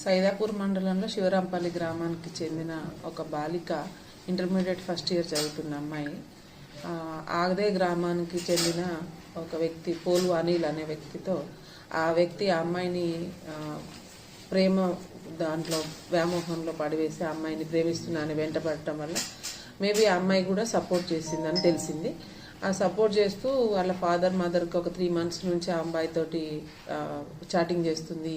సైదాపూర్ మండలంలో శివరాంపల్లి గ్రామానికి చెందిన ఒక బాలిక ఇంటర్మీడియట్ ఫస్ట్ ఇయర్ చదువుతున్న అమ్మాయి. ఆగదే గ్రామానికి చెందిన ఒక వ్యక్తి పోలు అనిల్ అనే వ్యక్తితో ఆ వ్యక్తి ఆ అమ్మాయిని ప్రేమ దాంట్లో వ్యామోహంలో పడివేసి ఆ అమ్మాయిని ప్రేమిస్తున్నానని వెంటపడటం వల్ల మేబీ ఆ అమ్మాయి కూడా సపోర్ట్ చేసిందని తెలిసింది. ఆ సపోర్ట్ చేస్తూ వాళ్ళ ఫాదర్ మదర్కి ఒక 3 months నుంచి ఆ అమ్మాయితోటి చాటింగ్ చేస్తుంది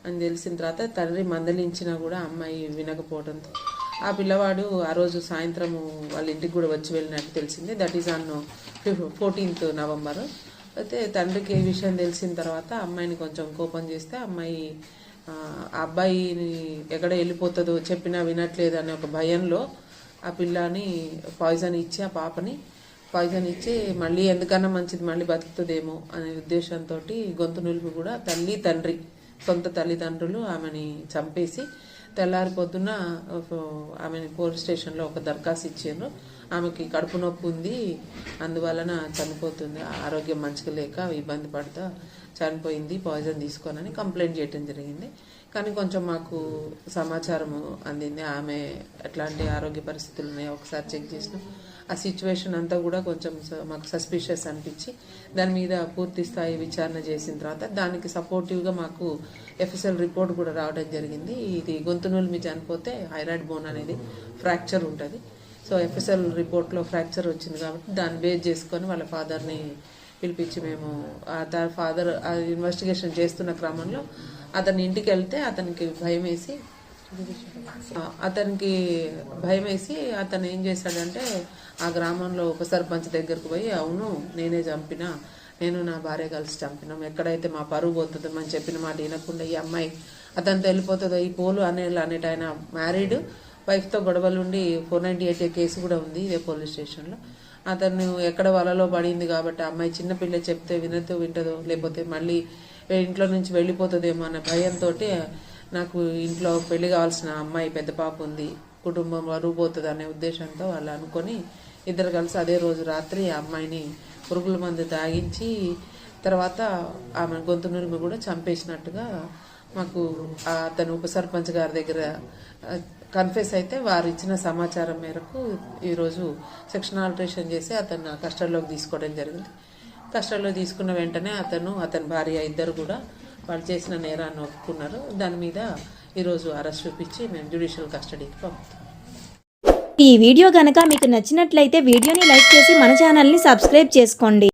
అని తెలిసిన తర్వాత తండ్రి మందలించినా కూడా అమ్మాయి వినకపోవడంతో ఆ పిల్లవాడు ఆ రోజు సాయంత్రము వాళ్ళ ఇంటికి కూడా వచ్చి వెళ్ళినట్టు తెలిసింది. That is on 14th November. అయితే తండ్రికి ఏ విషయం తెలిసిన తర్వాత అమ్మాయిని కొంచెం కోపం చేస్తే అమ్మాయి ఆ అబ్బాయిని ఎక్కడ వెళ్ళిపోతుందో చెప్పినా వినట్లేదు అనే ఒక భయంలో ఆ పిల్లని పాయిజన్ ఇచ్చి ఆ పాపని పాయిజన్ ఇచ్చి మళ్ళీ ఎందుకన్నా మంచిది మళ్ళీ బతుకుతుందేమో అనే ఉద్దేశంతో గొంతు నులుపు కూడా తల్లి తండ్రి సొంత తల్లిదండ్రులు ఆమెని చంపేసి తెల్లారి పొద్దున్న ఆమెని పోలీస్ స్టేషన్లో ఒక దరఖాస్తు ఇచ్చారు. ఆమెకి కడుపు నొప్పి ఉంది, అందువలన చనిపోతుంది, ఆరోగ్యం మంచిగా లేక ఇబ్బంది పడుతూ చనిపోయింది పాయిజన్ తీసుకోనని కంప్లైంట్ చేయడం జరిగింది. కానీ కొంచెం మాకు సమాచారం అందింది ఆమె ఎట్లాంటి ఆరోగ్య పరిస్థితులు ఉన్నాయో ఒకసారి చెక్ చేసినాం. ఆ సిచ్యువేషన్ అంతా కూడా కొంచెం మాకు సస్పిషియస్ అనిపించి దాని మీద పూర్తి స్థాయి విచారణ చేసిన తర్వాత దానికి సపోర్టివ్గా మాకు FSL రిపోర్ట్ కూడా రావడం జరిగింది. ఇది గొంతు నులిమి చనిపోతే థైరాయిడ్ బోన్ అనేది ఫ్రాక్చర్ ఉంటుంది. సో FSL రిపోర్ట్లో ఫ్రాక్చర్ వచ్చింది కాబట్టి దాన్ని బేస్ చేసుకొని వాళ్ళ ఫాదర్ని పిలిపించి మేము ఫాదర్ ఇన్వెస్టిగేషన్ చేస్తున్న క్రమంలో అతని ఇంటికి వెళ్తే అతనికి భయం వేసి అతను ఏం చేశాడంటే ఆ గ్రామంలో ఉప సర్పంచ్ దగ్గరకు పోయి అవును నేనే చంపినా, నేను నా భార్య కలిసి చంపినాం, ఎక్కడైతే మా పరువు పోతుందో మనం చెప్పిన మాట వినకుండా ఈ అమ్మాయి అతనితో వెళ్ళిపోతుందో ఈ పోలు అనేట ఆయన మ్యారీడ్ వైఫ్తో గొడవలుండి 498 కేసు కూడా ఉంది ఇదే పోలీస్ స్టేషన్లో. అతను ఎక్కడ వలలో పడింది కాబట్టి అమ్మాయి చిన్నపిల్ల చెప్తే వింటదో లేకపోతే మళ్ళీ ఇంట్లో నుంచి వెళ్ళిపోతుందేమో అనే భయంతో నాకు ఇంట్లో పెళ్లి కావాల్సిన అమ్మాయి పెద్ద పాప ఉంది, కుటుంబం వరువు పోతుంది అనే ఉద్దేశంతో వాళ్ళు అనుకొని ఇద్దరు కలిసి అదే రోజు రాత్రి ఆ అమ్మాయిని పురుగుల మందు తాగించి తర్వాత ఆమె గొంతు నులిమి కూడా చంపేసినట్టుగా మాకు అతను ఉప సర్పంచ్ గారి దగ్గర కన్ఫెస్ అయితే వారు ఇచ్చిన సమాచారం మేరకు ఈరోజు సెక్షన్ ఆల్టరేషన్ చేసి అతను కస్టడీలోకి తీసుకోవడం జరిగింది. కస్టడీలో తీసుకున్న వెంటనే అతని భార్య ఇద్దరు కూడా వాళ్ళు చేసిన నేరాన్ని ఒప్పుకున్నారు. దాని మీద ఈరోజు అరెస్ట్ చూపించి మేము జ్యుడిషియల్ కస్టడీకి పంపుతాం. ఈ వీడియో కనుక మీకు నచ్చినట్లయితే వీడియోని లైక్ చేసి మన ఛానల్ని సబ్స్క్రైబ్ చేసుకోండి.